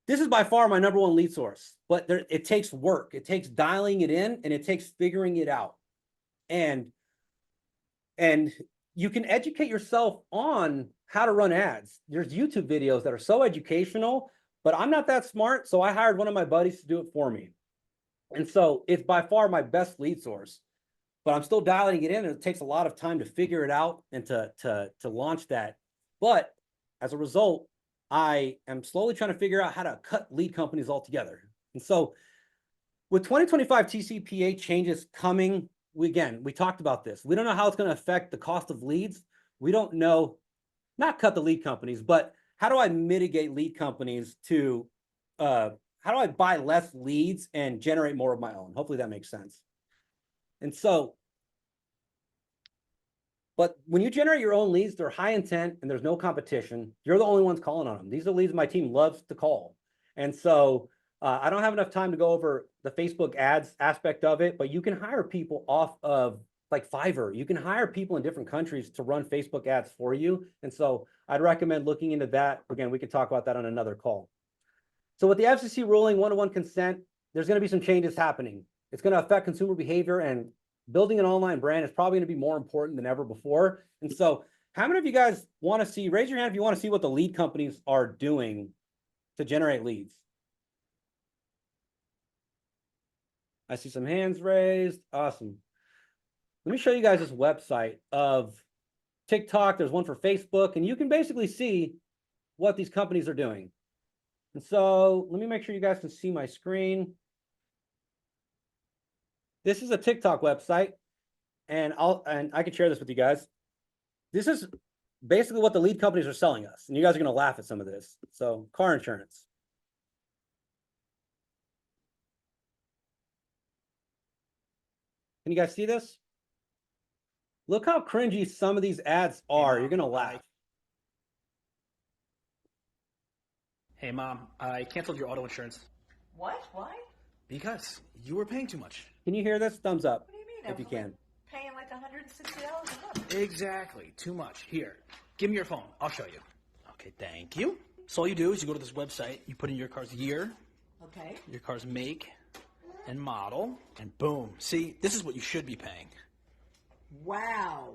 This is by far my number one lead source, but it takes work. It takes dialing it in and it takes figuring it out. And you can educate yourself on how to run ads. There's YouTube videos that are so educational, but I'm not that smart. So I hired one of my buddies to do it for me. And so it's by far my best lead source, but I'm still dialing it in and it takes a lot of time to figure it out and to launch that. But as a result, I am slowly trying to figure out how to cut lead companies altogether. And so with 2025 TCPA changes coming, we talked about this. We don't know how it's going to affect the cost of leads. We don't know, not cut the lead companies, but how do I mitigate lead companies to, how do I buy less leads and generate more of my own? Hopefully that makes sense. And so, but when you generate your own leads, they're high intent and there's no competition. You're the only ones calling on them. These are leads my team loves to call. And so I don't have enough time to go over the Facebook ads aspect of it, but you can hire people off of like Fiverr. You can hire people in different countries to run Facebook ads for you. And so I'd recommend looking into that. Again, we could talk about that on another call. So with the FCC ruling one-to-one consent, there's going to be some changes happening. It's going to affect consumer behavior, and building an online brand is probably going to be more important than ever before. And so how many of you guys want to see, raise your hand if you want to see what the lead companies are doing to generate leads. I see some hands raised. Awesome. Let me show you guys this website of TikTok. There's one for Facebook, and you can basically see what these companies are doing. And so let me make sure you guys can see my screen. This is a TikTok website, and I can share this with you guys. This is basically what the lead companies are selling us, and you guys are going to laugh at some of this. So car insurance. Can you guys see this? Look how cringy some of these ads are. You're going to laugh. Hey, Mom, I canceled your auto insurance. What? Why? Because you were paying too much. Can you hear this? Thumbs up. What do you mean? If you can. Paying like $160 a month. Exactly. Too much. Here, give me your phone. I'll show you. Okay, thank you. So all you do is you go to this website, you put in your car's year, Okay. your car's make and model, and boom. See, this is what you should be paying. Wow.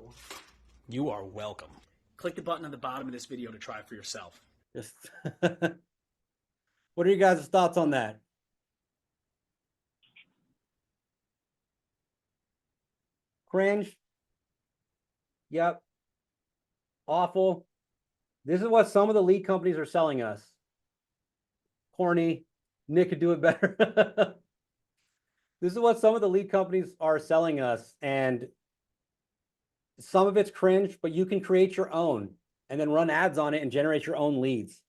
You are welcome. Click the button on the bottom of this video to try it for yourself. Just what are you guys' thoughts on that? Cringe. Yep. Awful. This is what some of the lead companies are selling us. Corny. Nick could do it better. This is what some of the lead companies are selling us, and some of it's cringe, but you can create your own and then run ads on it and generate your own leads.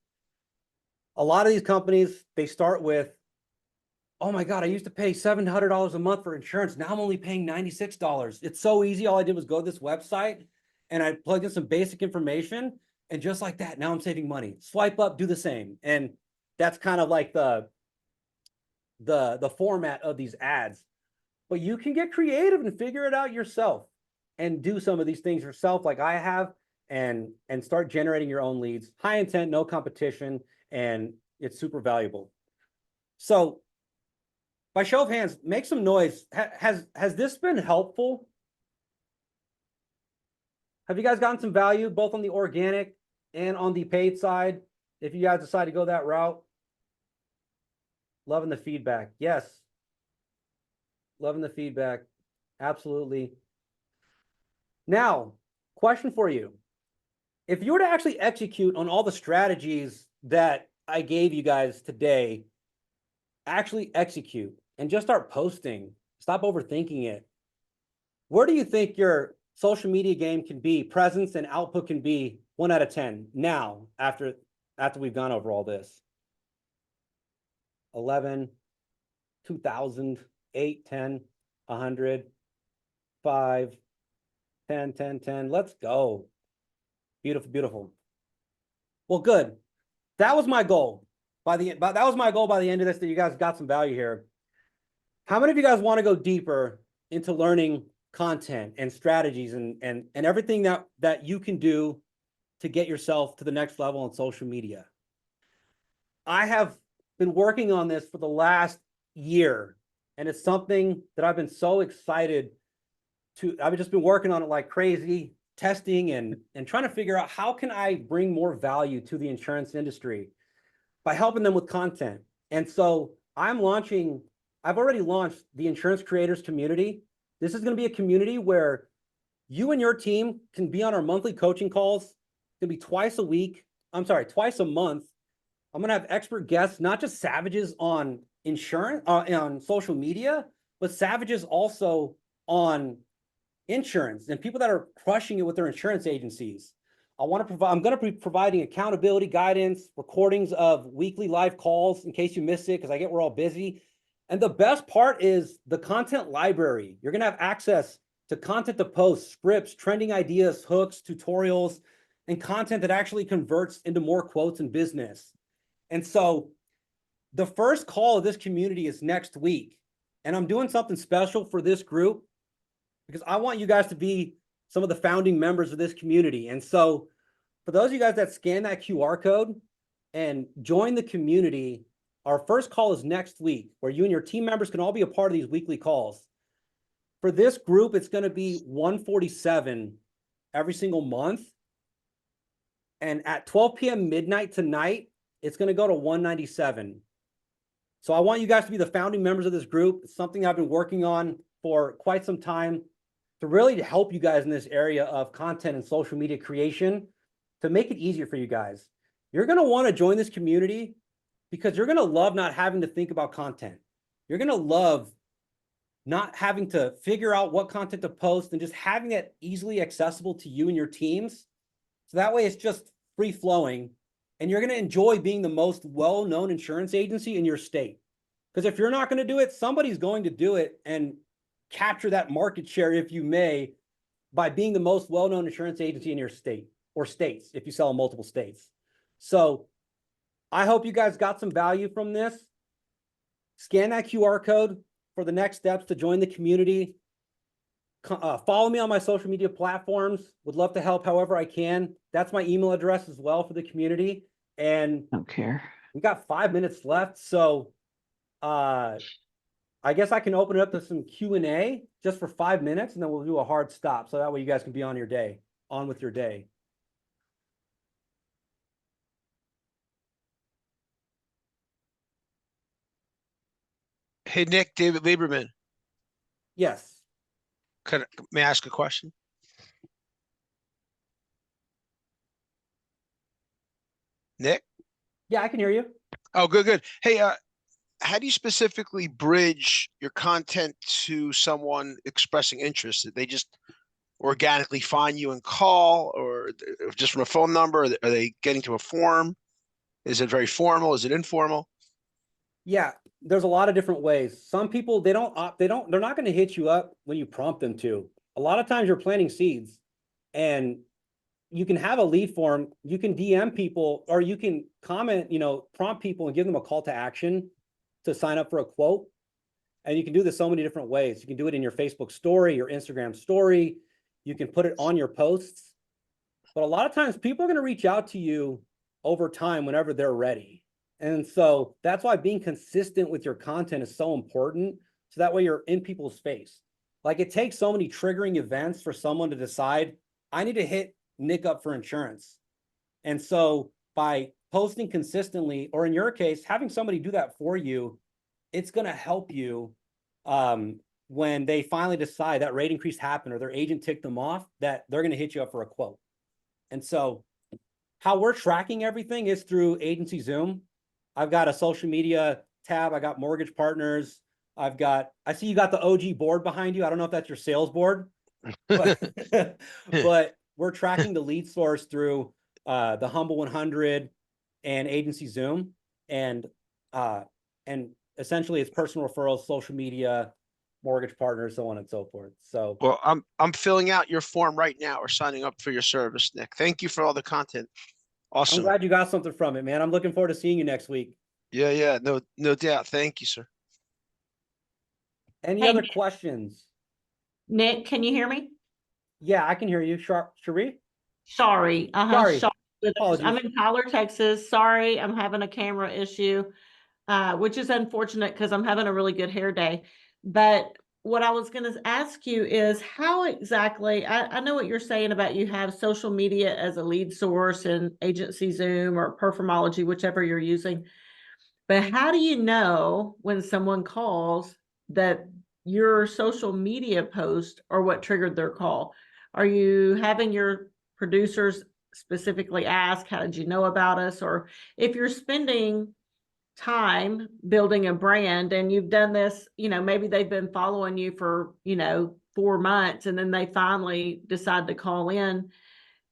A lot of these companies, they start with, oh my God, I used to pay $700 a month for insurance. Now I'm only paying $96. It's so easy. All I did was go to this website and I plugged in some basic information, and just like that, now I'm saving money. Swipe up, do the same. And that's kind of like the format of these ads. But you can get creative and figure it out yourself and do some of these things yourself like I have, and start generating your own leads. High intent, no competition, and it's super valuable. So by show of hands, make some noise. Has this been helpful? Have you guys gotten some value both on the organic and on the paid side? If you guys decide to go that route, loving the feedback. Yes. Loving the feedback. Absolutely. Now, question for you. If you were to actually execute on all the strategies that I gave you guys today, actually execute and just start posting, stop overthinking it, where do you think your social media game can be, presence and output can be 1 out of 10 now, after we've gone over all this? 11, 2,000, 8, 10, 100, 5, 10, 10, 10. Let's go. Beautiful, beautiful. Well, good. That was my goal. That was my goal by the end of this, that you guys got some value here. How many of you guys want to go deeper into learning content and strategies and everything that you can do to get yourself to the next level on social media? I have been working on this for the last year, and it's something that I've been so excited to. I've just been working on it like crazy, testing and trying to figure out how can I bring more value to the insurance industry by helping them with content. And so I've already launched the Insurance Creators Community. This is going to be a community where you and your team can be on our monthly coaching calls. It's going to be twice a month. I'm going to have expert guests, not just savages on insurance, on social media, but savages also on insurance and people that are crushing it with their insurance agencies. I'm going to be providing accountability, guidance, recordings of weekly live calls in case you missed it, because we're all busy. And the best part is the content library. You're going to have access to content to post, scripts, trending ideas, hooks, tutorials, and content that actually converts into more quotes in business. And so the first call of this community is next week. And I'm doing something special for this group because I want you guys to be some of the founding members of this community. And so for those of you guys that scan that QR code and join the community, our first call is next week, where you and your team members can all be a part of these weekly calls. For this group, it's going to be $147 every single month. And at 12 p.m. midnight tonight, it's going to go to $197. So I want you guys to be the founding members of this group. It's something I've been working on for quite some time to really help you guys in this area of content and social media creation, to make it easier for you guys. You're going to want to join this community because you're going to love not having to think about content. You're going to love not having to figure out what content to post and just having it easily accessible to you and your teams. So that way it's just free flowing, and you're going to enjoy being the most well-known insurance agency in your state. Because if you're not going to do it, somebody's going to do it and capture that market share, if you may, by being the most well-known insurance agency in your state or states, if you sell in multiple states. So I hope you guys got some value from this. Scan that QR code for the next steps to join the community. Follow me on my social media platforms. Would love to help however I can. That's my email address as well for the community. And Don't care. we got 5 minutes left. So I guess I can open it up to some Q&A just for 5 minutes, and then we'll do a hard stop. So that way you guys can be on with your day. Hey, Nick, David Lieberman. Yes. May I ask a question? Nick? Yeah, I can hear you. Oh, good. Hey, how do you specifically bridge your content to someone expressing interest? Did they just organically find you and call, or just from a phone number? Are they getting to a form? Is it very formal? Is it informal? Yeah, there's a lot of different ways. Some people, they're not going to hit you up when you prompt them to. A lot of times you're planting seeds, and you can have a lead form, you can DM people, or you can comment, prompt people and give them a call to action to sign up for a quote. And you can do this so many different ways. You can do it in your Facebook story, your Instagram story. You can put it on your posts. But a lot of times people are going to reach out to you over time whenever they're ready. And so that's why being consistent with your content is so important. So that way you're in people's face. Like, it takes so many triggering events for someone to decide, I need to hit Nick up for insurance. And so by posting consistently, or in your case, having somebody do that for you, it's going to help you when they finally decide that rate increase happened or their agent ticked them off, that they're going to hit you up for a quote. And so how we're tracking everything is through Agency Zoom. I've got a social media tab. I got mortgage partners. I see you got the OG board behind you. I don't know if that's your sales board, but, but we're tracking the lead source through the Humble 100 and Agency Zoom. And essentially it's personal referrals, social media, mortgage partners, so on and so forth. So, well, I'm filling out your form right now, or signing up for your service, Nick. Thank you for all the content. Awesome. I'm glad you got something from it, man. I'm looking forward to seeing you next week. Yeah, no doubt. Thank you, sir. Any Hey, other Nick. questions? Nick, can you hear me? Yeah, I can hear you. Cherie? Sorry. Sorry. Apologies. I'm in Tyler, Texas. Sorry, I'm having a camera issue, which is unfortunate because I'm having a really good hair day. But what I was going to ask you is how exactly, I know what you're saying about you have social media as a lead source and Agency Zoom or Performology, whichever you're using. But how do you know when someone calls that your social media post or what triggered their call? Are you having your producers specifically ask, how did you know about us? Or if you're spending time building a brand and you've done this, maybe they've been following you for, 4 months and then they finally decide to call in.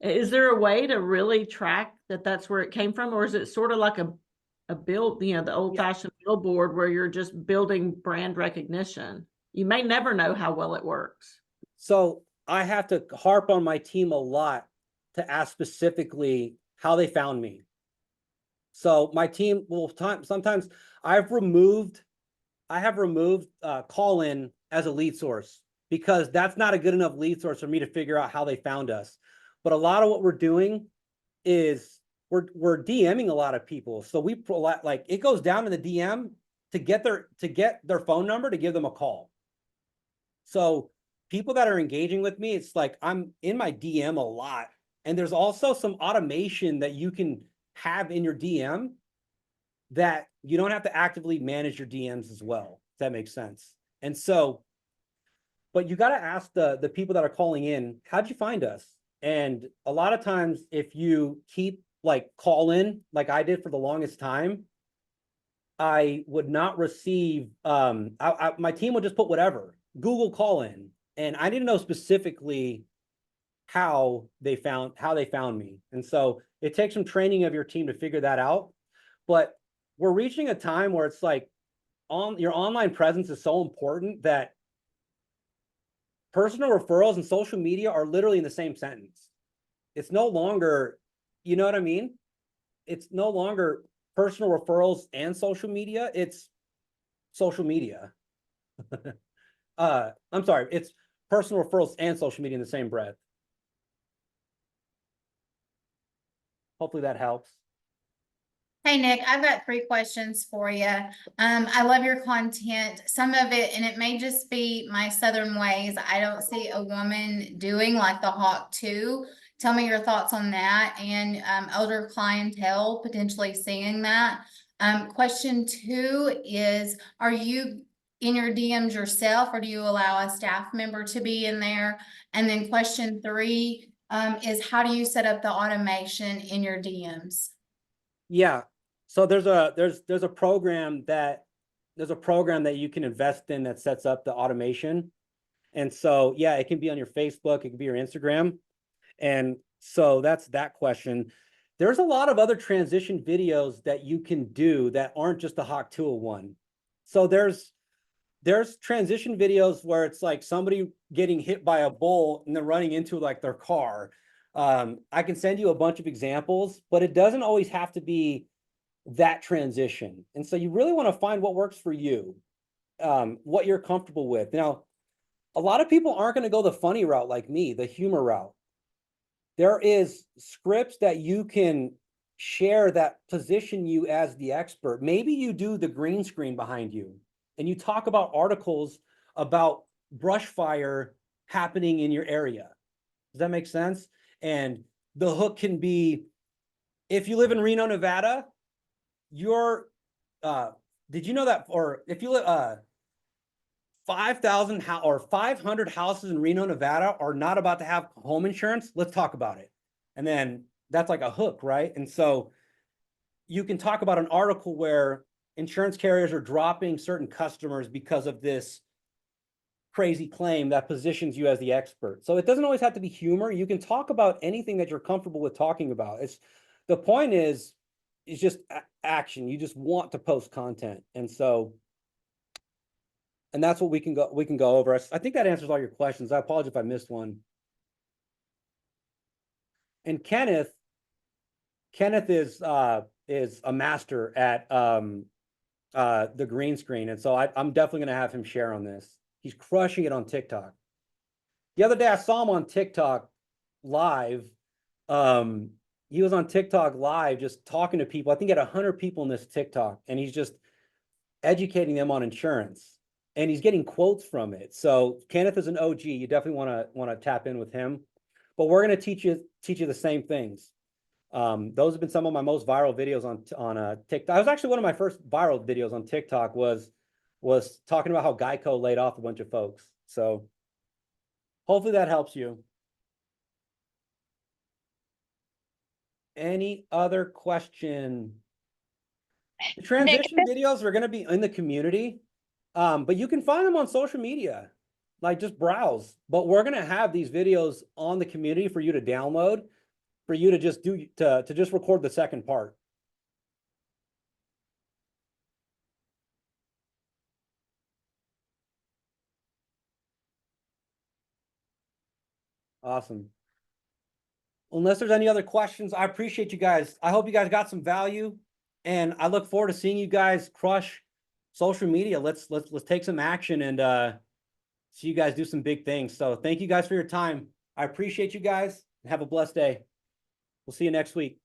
Is there a way to really track that that's where it came from? Or is it sort of like a build, the old fashioned billboard where you're just building brand recognition? You may never know how well it works. So I have to harp on my team a lot to ask specifically how they found me. So my team will sometimes I have removed call in as a lead source, because that's not a good enough lead source for me to figure out how they found us. But a lot of what we're doing is we're DMing a lot of people. So like it goes down to the DM to get their phone number to give them a call. So people that are engaging with me, it's like I'm in my DM a lot. And there's also some automation that you can have in your DM that you don't have to actively manage your DMs as well, if that makes sense. And so, but you got to ask the people that are calling in, how'd you find us? And a lot of times if you keep like call in, like I did for the longest time, I would not receive, my team would just put whatever, Google call in. And I didn't know specifically how they found me. And so it takes some training of your team to figure that out. But we're reaching a time where it's like your online presence is so important that personal referrals and social media are literally in the same sentence. It's no longer, you know what I mean? It's no longer personal referrals and social media. It's social media. I'm sorry. It's personal referrals and social media in the same breath. Hopefully that helps. Hey, Nick, I've got 3 questions for you. I love your content. Some of it, and it may just be my Southern ways, I don't see a woman doing like the Hawk 2. Tell me your thoughts on that, and elder clientele potentially seeing that. Question 2 is, are you in your DMs yourself, or do you allow a staff member to be in there? And then question 3 is, how do you set up the automation in your DMs? Yeah. So there's a program that there's a program that you can invest in that sets up the automation. And so, yeah, it can be on your Facebook, it can be your Instagram. And so that's that question. There's a lot of other transition videos that you can do that aren't just the Hawk 201. So there's transition videos where it's like somebody getting hit by a bull and then running into like their car. I can send you a bunch of examples, but it doesn't always have to be that transition. And so you really want to find what works for you, what you're comfortable with. Now, a lot of people aren't going to go the funny route like me, the humor route. There is scripts that you can share that position you as the expert. Maybe you do the green screen behind you and you talk about articles about brush fire happening in your area. Does that make sense? And the hook can be, if you live in Reno, Nevada, you're, did you know that, or if you live, 5,000 or 500 houses in Reno, Nevada are not about to have home insurance? Let's talk about it. And then that's like a hook, right? And so you can talk about an article where insurance carriers are dropping certain customers because of this crazy claim that positions you as the expert. So it doesn't always have to be humor. You can talk about anything that you're comfortable with talking about. The point is just action. You just want to post content. And so, and that's what we can go over. I think that answers all your questions. I apologize if I missed one. And Kenneth is a master at the green screen. And so I'm definitely going to have him share on this. He's crushing it on TikTok. The other day I saw him on TikTok live. He was on TikTok live just talking to people. I think he had 100 people in this TikTok, and he's just educating them on insurance. And he's getting quotes from it. So Kenneth is an OG. You definitely want to tap in with him. But we're going to teach you the same things. Those have been some of my most viral videos on TikTok. I was actually one of my first viral videos on TikTok was talking about how Geico laid off a bunch of folks. So hopefully that helps you. Any other question? The transition videos are going to be in the community. But you can find them on social media, like just browse. But we're going to have these videos on the community for you to download, for you to just to just record the second part. Awesome. Unless there's any other questions, I appreciate you guys. I hope you guys got some value, and I look forward to seeing you guys crush social media. Let's take some action and see you guys do some big things. So thank you guys for your time. I appreciate you guys, and have a blessed day. We'll see you next week.